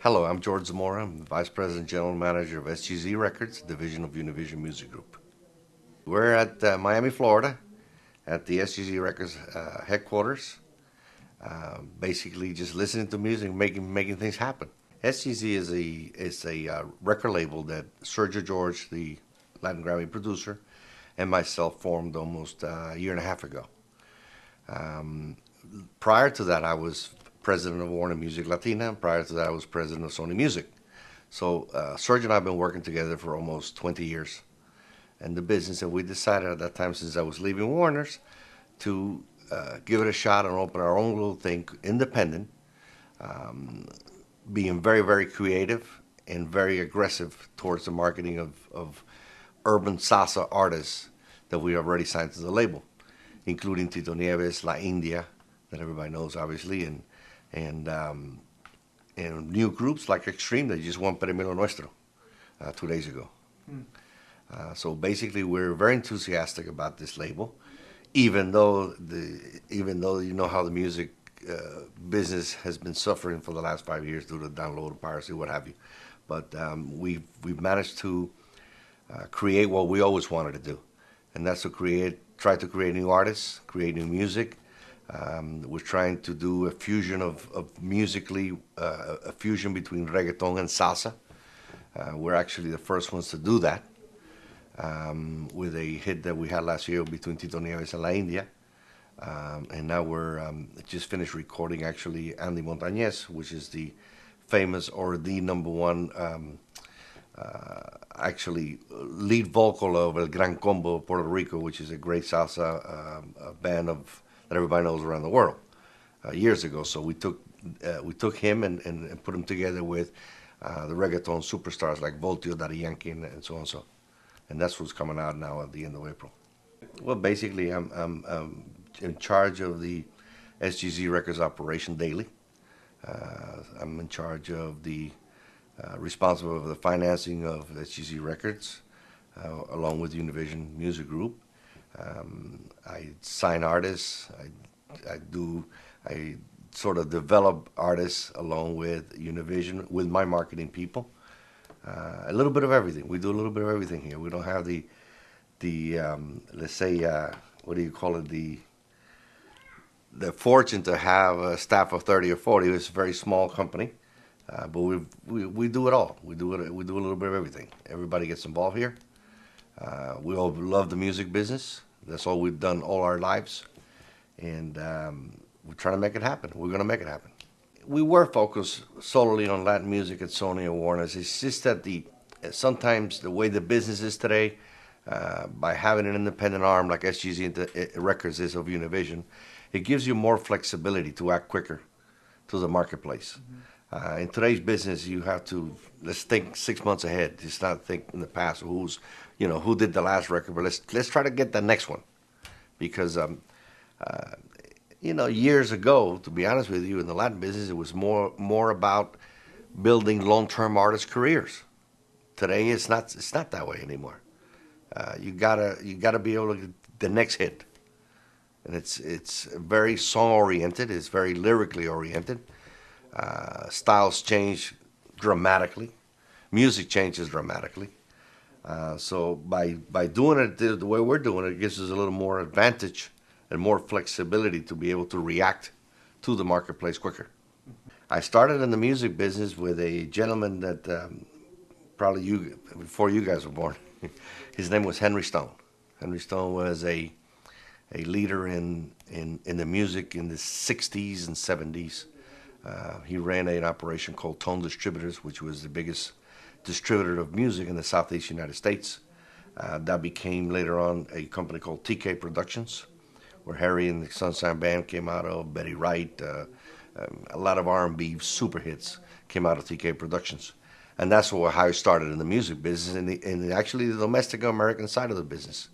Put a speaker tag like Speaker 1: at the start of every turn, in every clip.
Speaker 1: Hello, I'm Jorge Zamora. I'm the Vice President General Manager of SGZ Records, division of Univision Music Group. We're at Miami, Florida, at the SGZ Records headquarters, basically just listening to music, making things happen. SGZ is a record label that Sergio George, the Latin Grammy producer, and myself formed almost a year and a half ago. Um, Prior to that, I was president of Warner Music Latina, and prior to that, I was president of Sony Music. So Sergio and I have been working together for almost 20 years in the business, and we decided at that time, since I was leaving Warner's, to give it a shot and open our own little thing, independent, um, being very, very creative and very aggressive towards the marketing of urban salsa artists that we already signed to the label, including Tito Nieves, La India, that everybody knows, obviously, and and new groups like Extreme that just won Premio Nuestro 2 days ago. So basically, we're very enthusiastic about this label, even though you know how the music business has been suffering for the last 5 years due to download, piracy, what have you. But we've managed to create what we always wanted to do, and that's to try to create new artists, create new music. We're trying to do a fusion of musically, a fusion between reggaeton and salsa. We're actually the first ones to do that, with a hit that we had last year between Tito Nieves and La India. And now we're just finished recording actually Andy Montañez, which is the famous or the number one actually lead vocal of El Gran Combo of Puerto Rico, which is a great salsa band that everybody knows around the world, years ago. So we took him and put him together with the reggaeton superstars like Voltio, Daddy Yankee, and so on. And that's what's coming out now at the end of April. Well, basically, I'm in charge of the SGZ Records operation daily. I'm in charge of responsible for the financing of SGZ Records, along with Univision Music Group. I sign artists. I sort of develop artists along with Univision with my marketing people. A little bit of everything. We do a little bit of everything here. We don't have the let's say, what do you call it, the fortune to have a staff of 30 or 40. It's a very small company, but we do it all. We do a little bit of everything. Everybody gets involved here. We all love the music business. That's all we've done all our lives, and we're trying to make it happen. We're going to make it happen. We were focused solely on Latin music at Sony and Warner's. It's just that sometimes the way the business is today, by having an independent arm like SGZ Records is of Univision, it gives you more flexibility to act quicker to the marketplace. In today's business, you have to, let's think 6 months ahead. Just not think in the past who did the last record, but let's try to get the next one, because years ago, to be honest with you, in the Latin business, it was more about building long-term artist careers. Today, it's not that way anymore. You gotta be able to get the next hit, and it's very song-oriented. It's very lyrically oriented. Styles change dramatically. Music changes dramatically. So by doing it the way we're doing it, it gives us a little more advantage and more flexibility to be able to react to the marketplace quicker. I started in the music business with a gentleman that probably before you guys were born. His name was Henry Stone. Henry Stone was a leader in the music in the 60s and 70s. He ran an operation called Tone Distributors, which was the biggest distributor of music in the Southeast United States. That became later on a company called TK Productions, where Harry and the Sunshine Band came out of, Betty Wright, a lot of R&B super hits came out of TK Productions. And that's how I started in the music business, and actually the domestic American side of the business.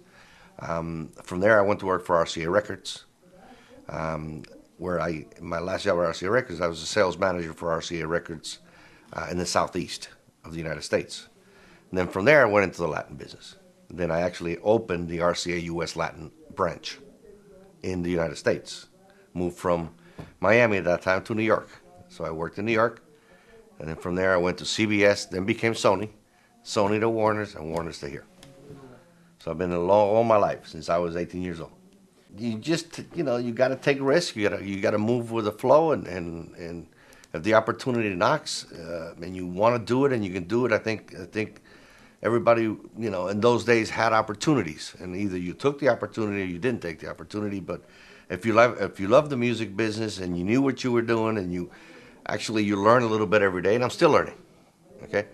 Speaker 1: From there, I went to work for RCA Records, where my last job at RCA Records, I was a sales manager for RCA Records in the Southeast of the United States. And then from there, I went into the Latin business. Then I actually opened the RCA US Latin branch in the United States. Moved from Miami at that time to New York. So I worked in New York, And then from there, I went to CBS, then became Sony, Sony to Warner's, and Warner's to here. So I've been all my life since I was 18 years old. You just, you got to take risks. You got to move with the flow, and if the opportunity knocks, and you want to do it and you can do it, I think everybody, in those days had opportunities, and either you took the opportunity or you didn't take the opportunity. But if you love the music business and you knew what you were doing, and you learn a little bit every day, and I'm still learning. Okay,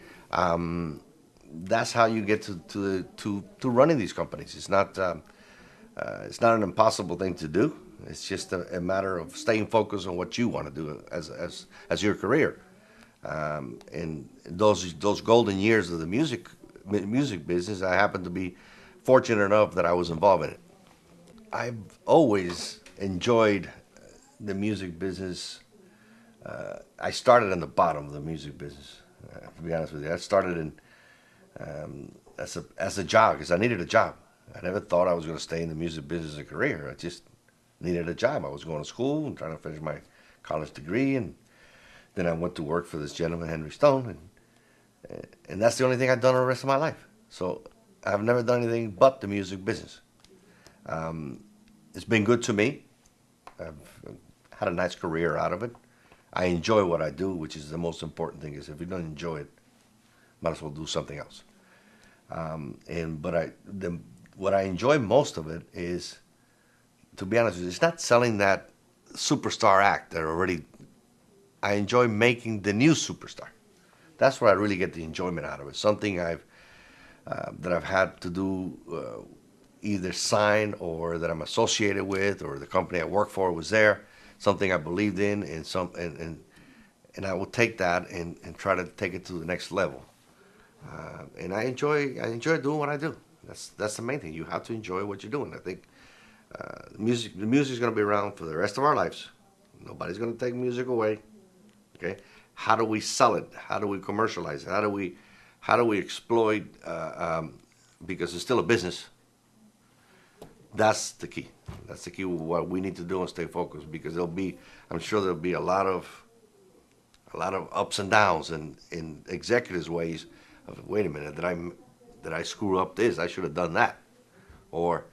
Speaker 1: that's how you get to running these companies. It's not an impossible thing to do. It's just a matter of staying focused on what you want to do as your career. And those golden years of the music business, I happened to be fortunate enough that I was involved in it. I've always enjoyed the music business. I started in the bottom of the music business. To be honest with you, I started as a job because I needed a job. I never thought I was going to stay in the music business as a career. I just needed a job. I was going to school and trying to finish my college degree, and then I went to work for this gentleman, Henry Stone, and that's the only thing I've done the rest of my life. So I've never done anything but the music business. It's been good to me. I've had a nice career out of it. I enjoy what I do, which is the most important thing. Is if you don't enjoy it, might as well do something else. What I enjoy most of it is, to be honest with you, it's not selling that superstar act that already. I enjoy making the new superstar. That's where I really get the enjoyment out of it. Something that I've had to do, either sign or that I'm associated with, or the company I work for was there. Something I believed in, and I will take that and try to take it to the next level. And I enjoy doing what I do. That's the main thing. You have to enjoy what you're doing. I think the music's going to be around for the rest of our lives. Nobody's going to take music away. Okay, how do we sell it? How do we commercialize it? How do we exploit? Because it's still a business. That's the key. That's the key. What we need to do and stay focused, because I'm sure there'll be a lot of ups and downs in executives' ways of, wait a minute, did I screw up this? I should have done that, or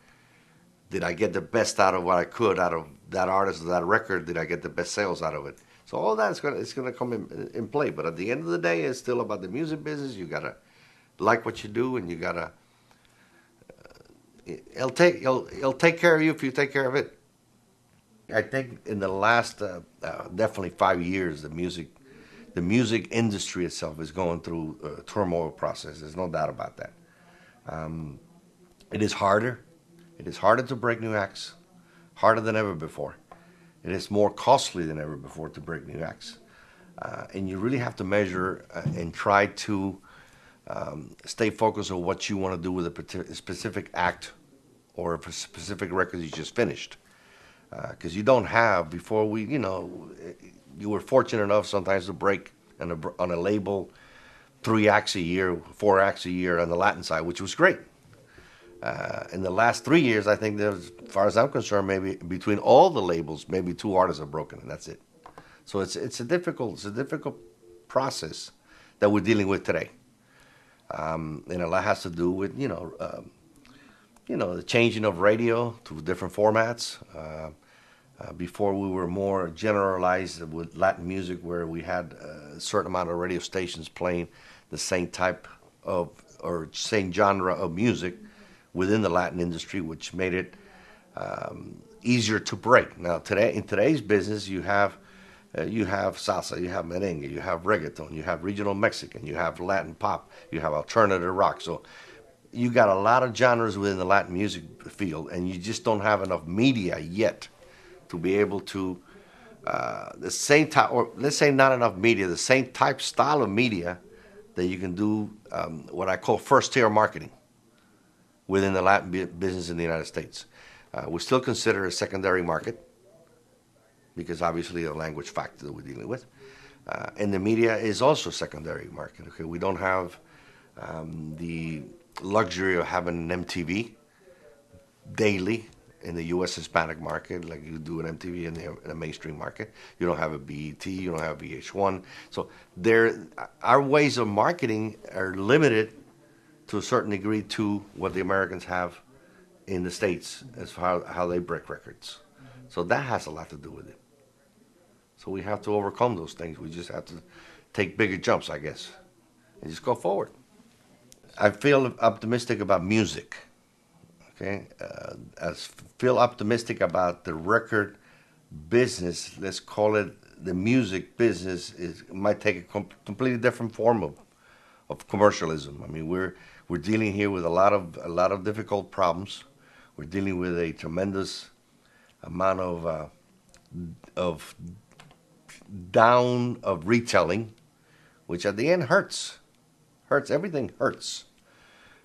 Speaker 1: did I get the best out of what I could out of that artist or that record? Did I get the best sales out of it? So all that it's gonna come in play. But at the end of the day, it's still about the music business. You gotta like what you do, and you gotta. It'll take care of you if you take care of it. I think in the last definitely 5 years, the music industry itself is going through a turmoil process. There's no doubt about that. It is harder. It is harder to break new acts, harder than ever before. It is more costly than ever before to break new acts. And you really have to measure and try to stay focused on what you want to do with a specific act or a specific record you just finished. Because you don't have, before you were fortunate enough sometimes to break on a label 3 acts a year, 4 acts a year on the Latin side, which was great. In the last 3 years, I think there's, as far as I'm concerned, maybe between all the labels, maybe 2 artists are broken, and that's it. So it's a difficult process that we're dealing with today, and a lot has to do with the changing of radio to different formats. Before we were more generalized with Latin music, where we had a certain amount of radio stations playing the same type of or same genre of music within the Latin industry, which made it easier to break. Now, in today's business, you have salsa, you have merengue, you have reggaeton, you have regional Mexican, you have Latin pop, you have alternative rock. So you got a lot of genres within the Latin music field, and you just don't have enough media yet to be able to the same type, or let's say not enough media, the same type style of media that you can do what I call first-tier marketing within the Latin business in the United States. We still consider a secondary market because obviously the language factor that we're dealing with. And the media is also secondary market. Okay, we don't have the luxury of having an MTV daily in the U.S. Hispanic market like you do in MTV in the mainstream market. You don't have a BET, you don't have VH1. So our ways of marketing are limited to a certain degree to what the Americans have in the States as far how they break records. So that has a lot to do with it. So we have to overcome those things. We just have to take bigger jumps, I guess, and just go forward. I feel optimistic about music. Okay, I feel optimistic about the record business. Let's call it the music business. Might take a completely different form of commercialism. I mean, we're dealing here with a lot of difficult problems. We're dealing with a tremendous amount of down of retelling, which at the end hurts. Everything hurts.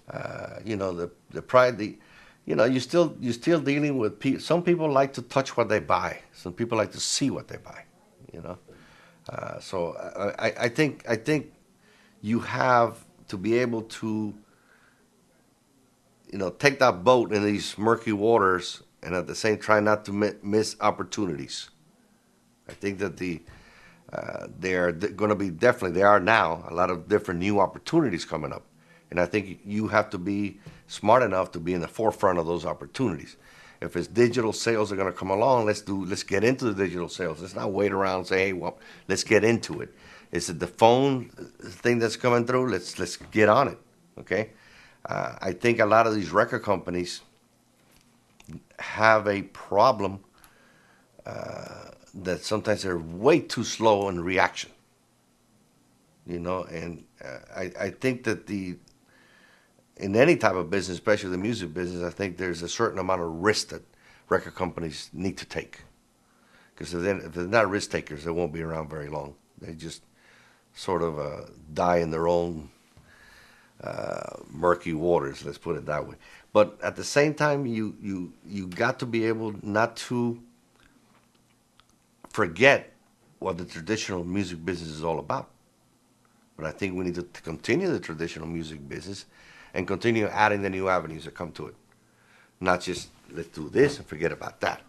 Speaker 1: The pride. You're still dealing with people. Some people like to touch what they buy. Some people like to see what they buy. So I think you have to be able to take that boat in these murky waters and at the same try not to miss opportunities. I think that they are going to be they are now a lot of different new opportunities coming up. And I think you have to be smart enough to be in the forefront of those opportunities. If it's digital sales are going to come along, let's get into the digital sales. Let's not wait around and say, hey, well, let's get into it. Is it the phone thing that's coming through? Let's get on it, okay? I think a lot of these record companies have a problem that sometimes they're way too slow in reaction, and I think that in any type of business, especially the music business, I think there's a certain amount of risk that record companies need to take. Because if they're not risk takers, they won't be around very long. They just sort of die in their own murky waters, let's put it that way. But at the same time, you got to be able not to forget what the traditional music business is all about. But I think we need to continue the traditional music business and continue adding the new avenues that come to it. Not just let's do this and forget about that.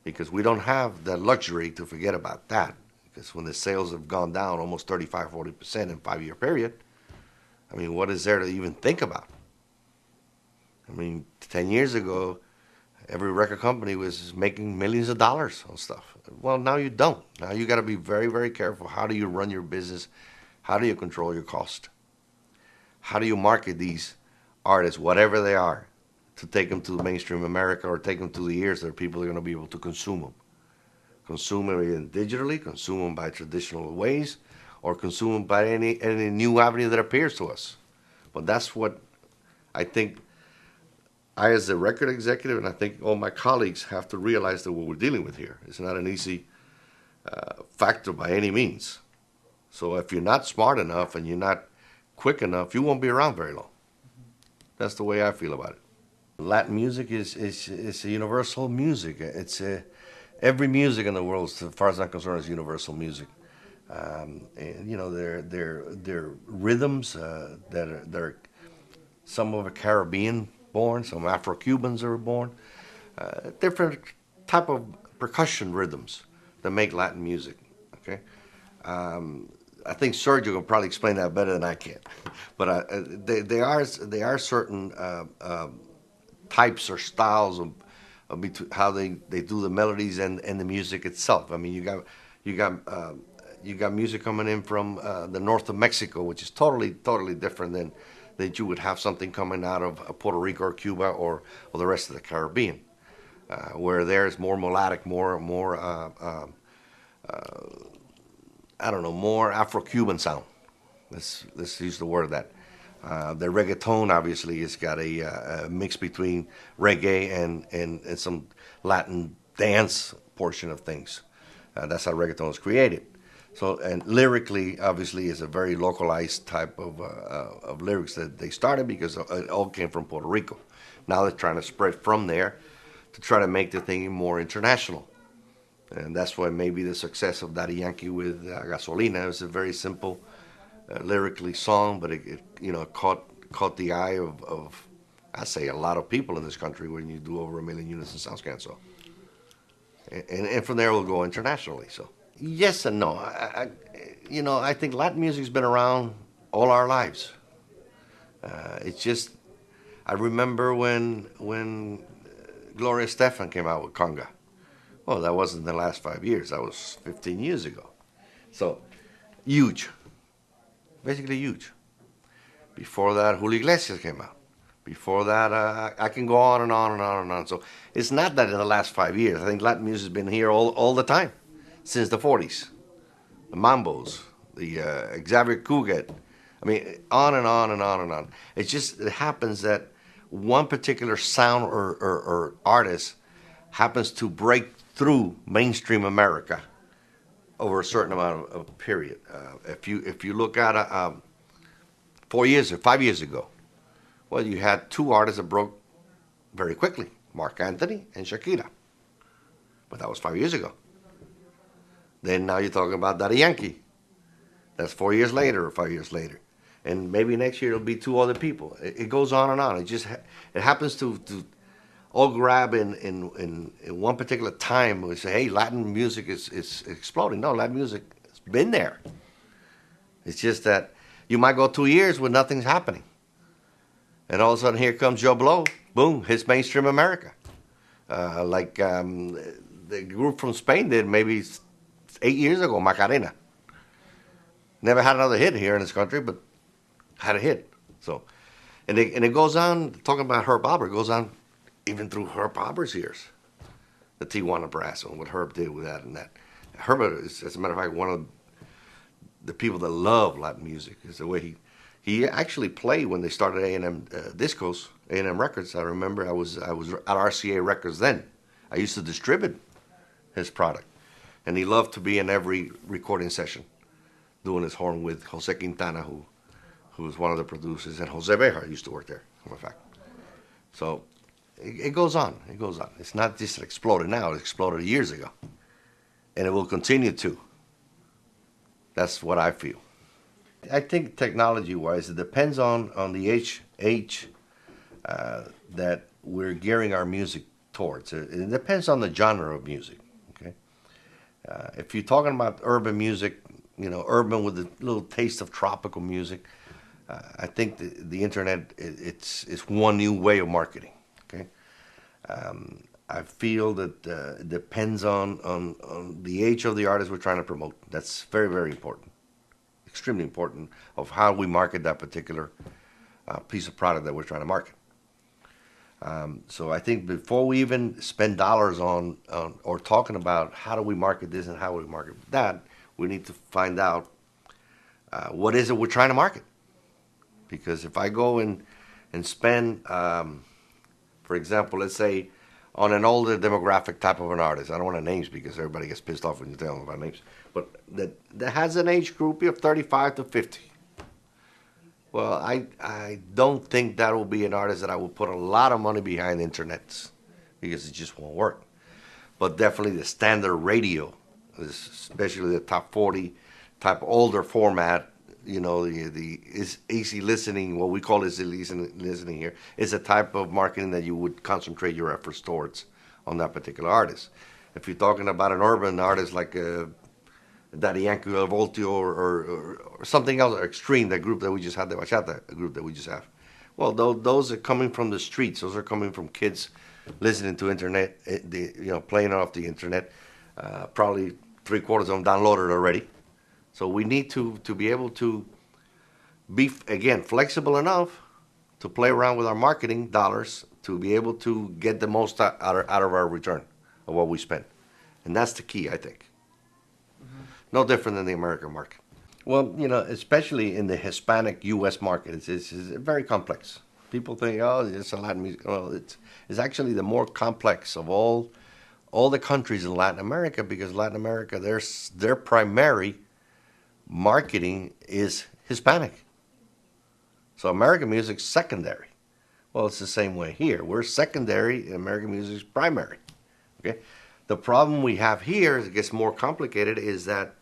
Speaker 1: Because we don't have the luxury to forget about that. Because when the sales have gone down almost 35-40% in a 5-year period, I mean, what is there to even think about? I mean, 10 years ago, every record company was making millions of dollars on stuff. Well, now you don't. Now you got to be very, very careful. How do you run your business? How do you control your cost? How do you market these artists, whatever they are, to take them to mainstream America or take them to the ears that people are going to be able to consume them? Consume them either digitally, consume them by traditional ways, or consume them by any new avenue that appears to us. But that's what I think I, as a record executive, and I think all my colleagues have to realize that what we're dealing with here is not an easy factor by any means. So if you're not smart enough and you're not quick enough, you won't be around very long. That's the way I feel about it. Latin music is a universal music. It's every music in the world, as far as I'm concerned, is universal music. And they're rhythms that are some of a Caribbean born, some Afro-Cubans are born, different type of percussion rhythms that make Latin music. Okay. I think Sergio will probably explain that better than I can, but they are certain types or styles of how they do the melodies and the music itself. I mean, you got music coming in from the north of Mexico, which is totally different than that you would have something coming out of Puerto Rico or Cuba or the rest of the Caribbean, where there's more melodic, more I don't know, more Afro-Cuban sound. Let's use the word of that. The reggaeton obviously has got a mix between reggae and some Latin dance portion of things. That's how reggaeton was created. So, and lyrically, obviously, is a very localized type of lyrics that they started because it all came from Puerto Rico. Now they're trying to spread from there to try to make the thing more international. And that's why maybe the success of Daddy Yankee with Gasolina is a very simple lyrically song, but it caught the eye of I say a lot of people in this country when you do over 1 million units in SoundScan. So, and from there we'll go internationally. So, yes and no. I think Latin music's been around all our lives. It's just, I remember when Gloria Estefan came out with Conga. Well, that wasn't the last 5 years. That was 15 years ago. So, huge. Basically huge. Before that, Julio Iglesias came out. Before that, I can go on and on and on and on. So, it's not that in the last 5 years. I think Latin music has been here all the time, since the 40s. The Mambos, the Xavier Cugat. I mean, on and on and on and on. It happens that one particular sound or artist happens to break through mainstream America over a certain amount of period. If you look at 5 years ago, well, you had two artists that broke very quickly, Mark Anthony and Shakira. But that was 5 years ago. Then now you're talking about Daddy Yankee. That's 4 years later or 5 years later. And maybe next year it'll be two other people. It goes on and on. It happens to all grab in one particular time. We say, hey, Latin music is exploding. No, Latin music has been there. It's just that you might go 2 years when nothing's happening. And all of a sudden here comes Joe Blow. Boom, hits mainstream America. The group from Spain did maybe 8 years ago, Macarena. Never had another hit here in this country, but had a hit. So, and it goes on, talking about Herb Alpert, it goes on even through Herb Alpert's years. The Tijuana Brass and what Herb did with that and that. Herb is, as a matter of fact, one of the people that love Latin music. Is the way he actually played when they started A&M Discos, A&M Records. I remember I was at RCA Records then. I used to distribute his product. And he loved to be in every recording session, doing his horn with Jose Quintana, who was one of the producers, and Jose Bejar used to work there, for a fact. So it goes on. It goes on. It's not just exploded now. It exploded years ago. And it will continue to. That's what I feel. I think technology-wise, it depends on the age that we're gearing our music towards. It depends on the genre of music. Okay, if you're talking about urban music, urban with a little taste of tropical music, I think the internet it's one new way of marketing. Okay, I feel that it depends on the age of the artist we're trying to promote. That's very, very important, extremely important of how we market that particular piece of product that we're trying to market. So I think before we even spend dollars on or talking about how do we market this and how we market that, we need to find out what is it we're trying to market. Because if I go and spend, for example, let's say on an older demographic type of an artist, I don't want to names because everybody gets pissed off when you tell them about names, but that has an age group of 35 to 50. Well, I don't think that will be an artist that I will put a lot of money behind the internet because it just won't work. But definitely the standard radio, especially the top 40 type older format, the is easy listening, what we call easy listening here, is a type of marketing that you would concentrate your efforts towards on that particular artist. If you're talking about an urban artist like Daddy Yankee or Voltio or something else, or Extreme, that group that we just had, the Bachata group that we just have. Well, those are coming from the streets. Those are coming from kids listening to internet, playing off the internet. Probably 3/4 of them downloaded already. So we need to be able to be, again, flexible enough to play around with our marketing dollars to be able to get the most out of our return of what we spend. And that's the key, I think. No different than the American market. Well, especially in the Hispanic U.S. market, it's very complex. People think, oh, it's a Latin music. Well, it's actually the more complex of all the countries in Latin America, because Latin America, their primary marketing is Hispanic. So American music's secondary. Well, it's the same way here. We're secondary, and American music's primary. Okay. The problem we have here, as it gets more complicated, is that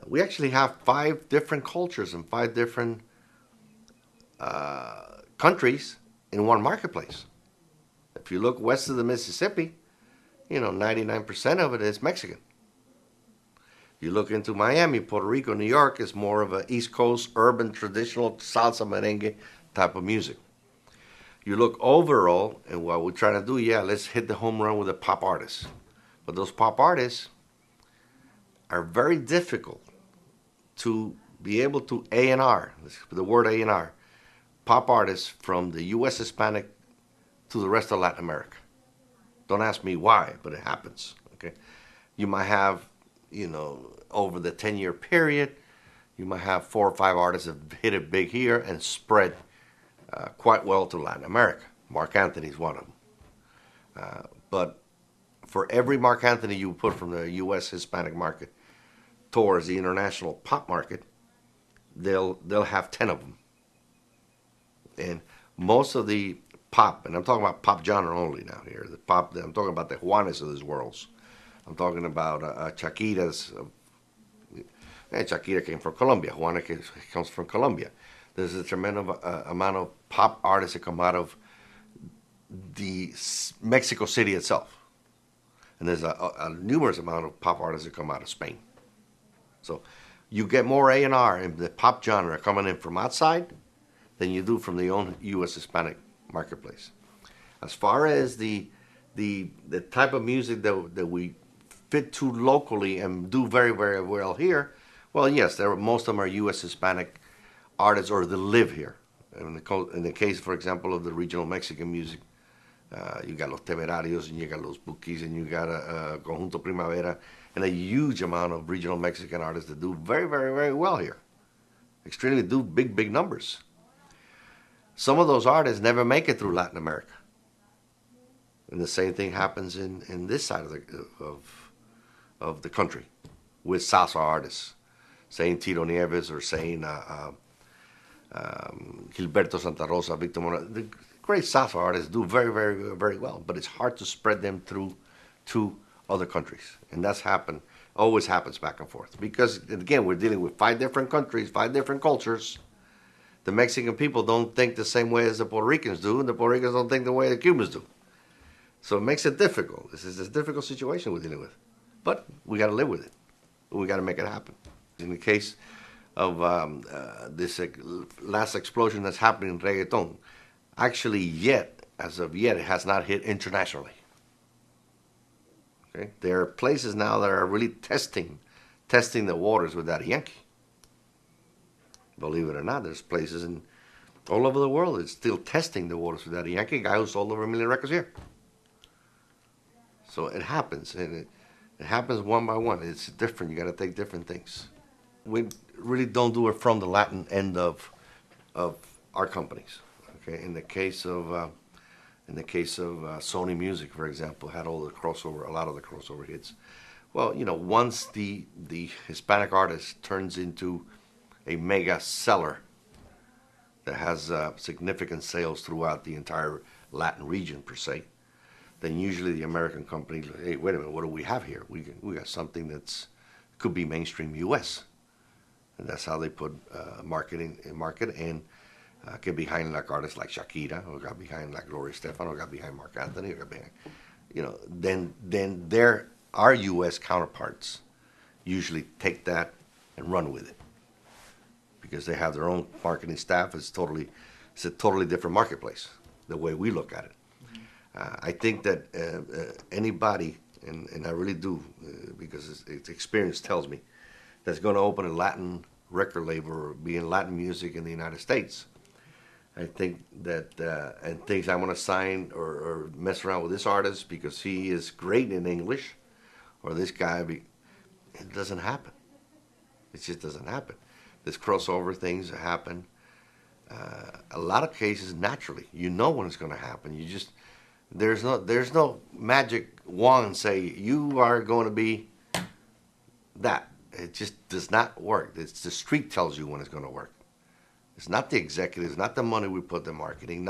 Speaker 1: we actually have 5 different cultures and 5 different countries in one marketplace. If you look west of the Mississippi, 99% of it is Mexican. You look into Miami, Puerto Rico, New York, it's more of a East Coast, urban, traditional salsa merengue type of music. You look overall, and what we're trying to do, let's hit the home run with the pop artists. But those pop artists are very difficult to be able to A&R, the word A&R, pop artists from the U.S. Hispanic to the rest of Latin America. Don't ask me why, but it happens. Okay, you might have, over the 10-year period, you might have 4 or 5 artists that hit it big here and spread quite well to Latin America. Mark Anthony is one of them. But for every Mark Anthony you put from the U.S. Hispanic market towards the international pop market, they'll have 10 of them. And most of the pop, and I'm talking about pop genre only now here, I'm talking about the Juanes of this world. I'm talking about Shakira's. Shakira came from Colombia. Juana comes from Colombia. There's a tremendous amount of pop artists that come out of the Mexico City itself. And there's a numerous amount of pop artists that come out of Spain. So you get more A&R in the pop genre coming in from outside than you do from the own U.S. Hispanic marketplace. As far as the type of music that we fit to locally and do very, very well here, well, yes, most of them are U.S. Hispanic artists or that live here. In the case, for example, of the regional Mexican music, you got Los Temerarios, and you got Los Bukis, and you got Conjunto Primavera, and a huge amount of regional Mexican artists that do very, very, very well here. Extremely do big, big numbers. Some of those artists never make it through Latin America. And the same thing happens in this side of the country with salsa artists, saying Tito Nieves or saying Gilberto Santa Rosa, Victor Mora. The great salsa artists do very, very, very well, but it's hard to spread them through to other countries. And that's always happens back and forth. Because, again, we're dealing with 5 different countries, 5 different cultures. The Mexican people don't think the same way as the Puerto Ricans do, and the Puerto Ricans don't think the way the Cubans do. So it makes it difficult. This is a difficult situation we're dealing with. But we got to live with it. We got to make it happen. In the case of this last explosion that's happening in reggaeton, actually as of yet, it has not hit internationally. Okay? There are places now that are really testing the waters with Daddy Yankee. Believe it or not, there's places all over the world that's still testing the waters with Daddy Yankee, a guy who sold over 1 million records here. So it happens, and it happens one by one. It's different. You got to take different things. We really don't do it from the Latin end of our companies. Okay, in the case of Sony Music, for example, had a lot of the crossover hits. Well, once the Hispanic artist turns into a mega seller that has significant sales throughout the entire Latin region per se, then usually the American company, hey, wait a minute, what do we have here? We got something could be mainstream U.S. And that's how they put market and get behind like artists like Shakira, or got behind like Gloria Estefan, or got behind Mark Anthony, or got behind, then our U.S. counterparts usually take that and run with it because they have their own marketing staff. It's a totally different marketplace the way we look at it. I think that anybody, and I really do, because it's experience tells me, that's going to open a Latin record label or be in Latin music in the United States, I think that, and thinks I'm going to sign or mess around with this artist because he is great in English, or this guy, it doesn't happen. It just doesn't happen. This crossover things happen. A lot of cases naturally. You know when it's going to happen. There's no magic wand say you are going to be that. It just does not work. It's the street tells you when it's going to work. It's not the executives, not the money we put in marketing.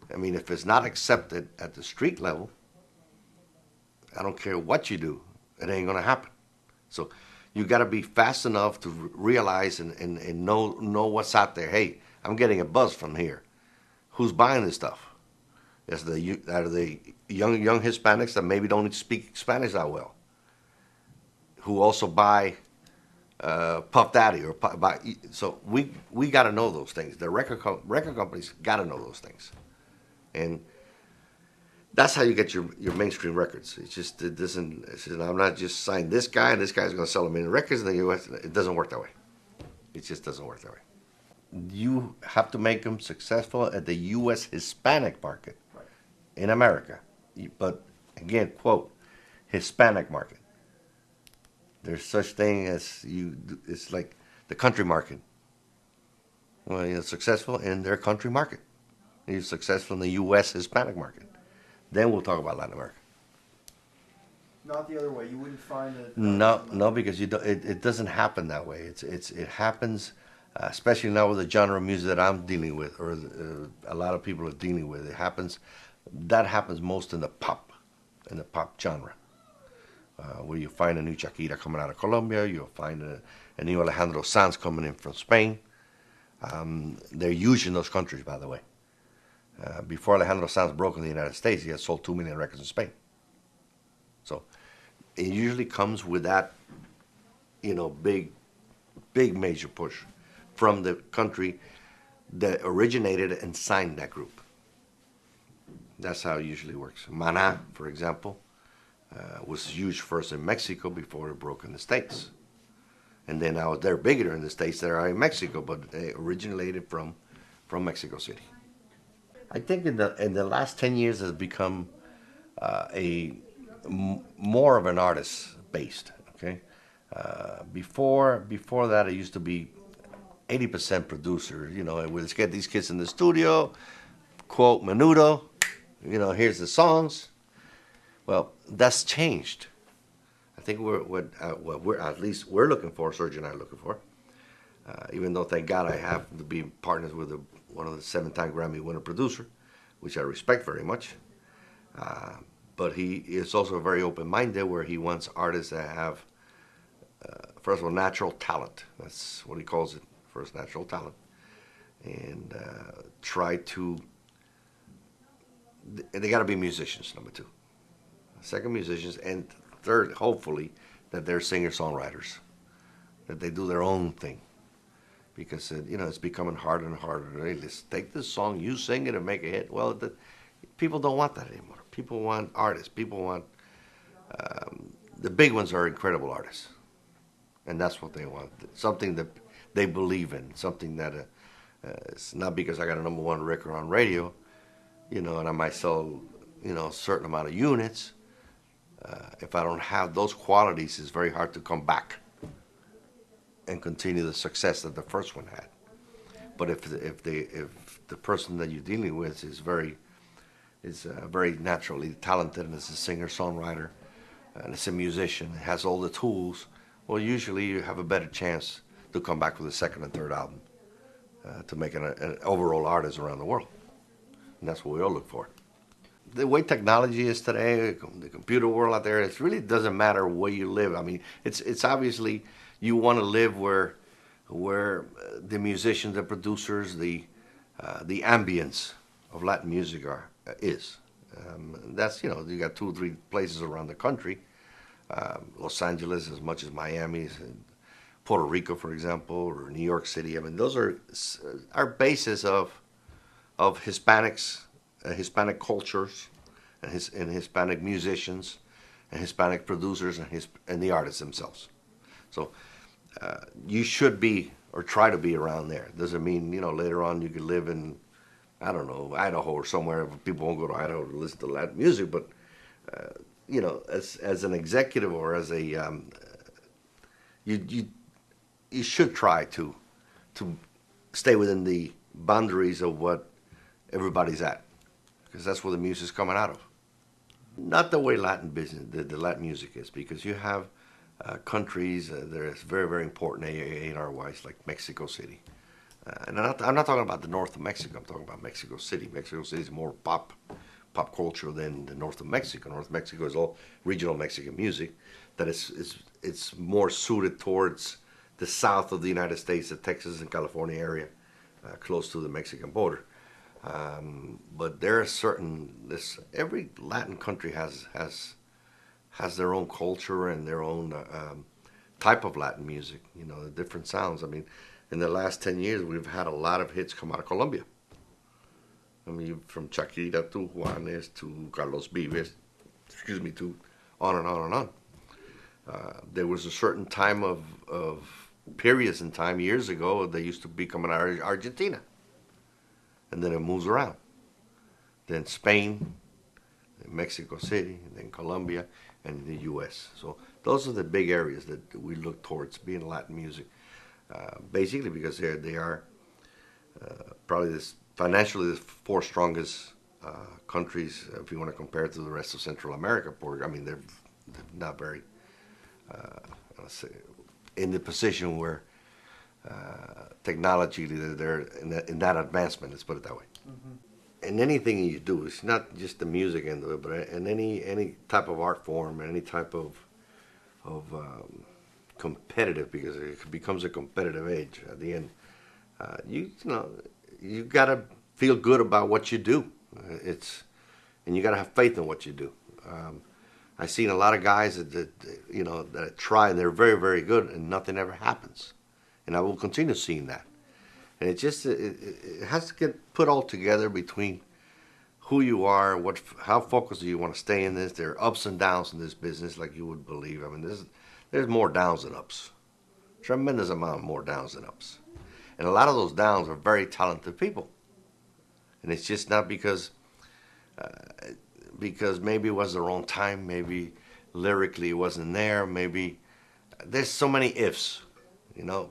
Speaker 1: If it's not accepted at the street level, I don't care what you do, it ain't going to happen. So you got to be fast enough to realize and know what's out there. Hey, I'm getting a buzz from here. who's buying this stuff? Are the young Hispanics that maybe don't speak Spanish that well, who also buy Puff Daddy or buy. So we got to know those things. The record companies got to know those things, and that's how you get your mainstream records. It doesn't. I'm not just signing this guy and this guy's going to sell a million records in the U.S. It doesn't work that way. It just doesn't work that way. You have to make them successful at the U.S. Hispanic market in America. But again, quote, Hispanic market. There's such thing as it's like the country market. Well, you're successful in their country market. You're successful in the U.S. Hispanic market. Then we'll talk about Latin America.
Speaker 2: Not the other way. You wouldn't find it.
Speaker 1: No, because it doesn't happen that way. It happens, especially now with the genre of music that I'm dealing with, or a lot of people are dealing with. That happens most in the pop genre, where you find a new Shakira coming out of Colombia. You'll find a new Alejandro Sanz coming in from Spain. They're huge in those countries, by the way. Before Alejandro Sanz broke in the United States, he had sold 2 million records in Spain. So it usually comes with that, big major push from the country that originated and signed that group. That's how it usually works. Maná, for example, was huge first in Mexico before it broke in the States. And then now they're bigger in the States than they are in Mexico, but they originated from Mexico City. I think in the last 10 years has become more of an artist based. Okay, before that it used to be 80% producer. Let's get these kids in the studio, quote menudo. Here's the songs. Well, that's changed. I think what we're looking for, Sergio and I are looking for. Even though, thank God, I have to be partners with one of the 7-time Grammy winner producer, which I respect very much. But he is also very open-minded, where he wants artists that have, first of all, natural talent. That's what he calls it, first, natural talent. And try to, they got to be musicians, number 2. Second, musicians. And third, hopefully, that they're singer-songwriters, that they do their own thing. Because, it's becoming harder and harder. Hey, let's take this song, you sing it and make a hit. Well, people don't want that anymore. People want artists. People want, the big ones are incredible artists. And that's what they want. Something that they believe in. Something that, it's not because I got a #1 record on radio, and I might sell, a certain amount of units. If I don't have those qualities, it's very hard to come back and continue the success that the first one had. But if the person that you're dealing with is very naturally talented, and is a singer-songwriter, and is a musician, has all the tools, well, usually you have a better chance to come back with a second and third album, to make an overall artist around the world. And that's what we all look for. The way technology is today, the computer world out there, it really doesn't matter where you live. I mean, it's obviously you want to live where the musicians, the producers, the ambience of Latin music is. That's, you got 2 or 3 places around the country, Los Angeles as much as Miami, Puerto Rico, for example, or New York City. I mean, those are our bases of Hispanics, Hispanic cultures, and Hispanic musicians, and Hispanic producers, and the artists themselves. So you should be, or try to be, around there. Doesn't mean, later on you could live in, I don't know, Idaho or somewhere. People won't go to Idaho to listen to Latin music, but as an executive, or as a you should try to stay within the boundaries of what everybody's at, because that's where the music's coming out of. Not the way Latin business, the Latin music is, because you have countries that are very, very important A&R-wise, like Mexico City. And I'm not talking about the north of Mexico. I'm talking about Mexico City. Mexico City is more pop culture than the north of Mexico. North Mexico is all regional Mexican music that it's more suited towards the south of the United States, the Texas and California area, close to the Mexican border. But there are every Latin country has their own culture and their own type of Latin music. You know, the different sounds. I mean, in the last 10 years, we've had a lot of hits come out of Colombia. I mean, from Shakira to Juanes to Carlos Vives, to on and on and on. There was a certain time of periods in time years ago, they used to be coming out of Argentina. And then it moves around. Then Spain, then Mexico City, and then Colombia, and the U.S. So those are the big areas that we look towards being Latin music. Basically because they are probably financially the four strongest countries, if you want to compare it to the rest of Central America. I mean, they're not very in the position where technology, they're in that advancement, let's put it that way. Mm-hmm. In anything you do, it's not just the music end of it, but in any type of art form, any type of competitive, because it becomes a competitive age at the end. You gotta feel good about what you do. And you gotta have faith in what you do. I've seen a lot of guys that try, and they're very, very good, and nothing ever happens. And I will continue seeing that. And it has to get put all together between who you are, how focused do you want to stay in this. There are ups and downs in this business, like you would believe. I mean, there's more downs than ups. Tremendous amount more downs than ups. And a lot of those downs are very talented people. And it's just not because maybe it was the wrong time, maybe lyrically it wasn't there, maybe there's so many ifs,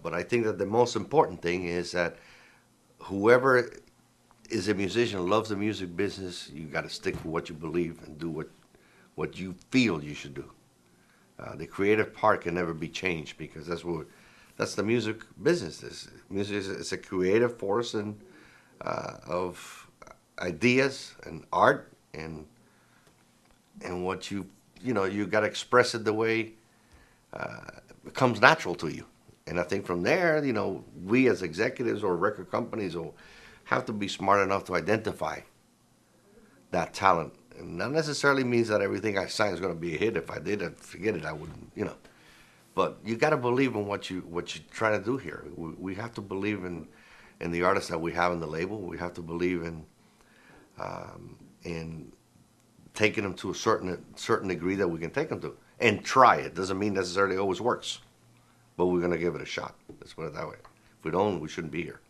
Speaker 1: but I think that the most important thing is that whoever is a musician, loves the music business, you got to stick with what you believe and do what you feel you should do. The creative part can never be changed, because that's the music business. Music is a creative force of ideas and art, and what you got to express it the way it comes natural to you. And I think from there, we as executives or record companies will have to be smart enough to identify that talent. And not necessarily means that everything I sign is going to be a hit. If I did, I'd forget it. I wouldn't, But you got to believe in what you're trying to do here. We have to believe in the artists that we have in the label. We have to believe in taking them to a certain degree that we can take them to, and try it. Doesn't mean necessarily always works, but we're going to give it a shot. Let's put it that way. If we don't, we shouldn't be here.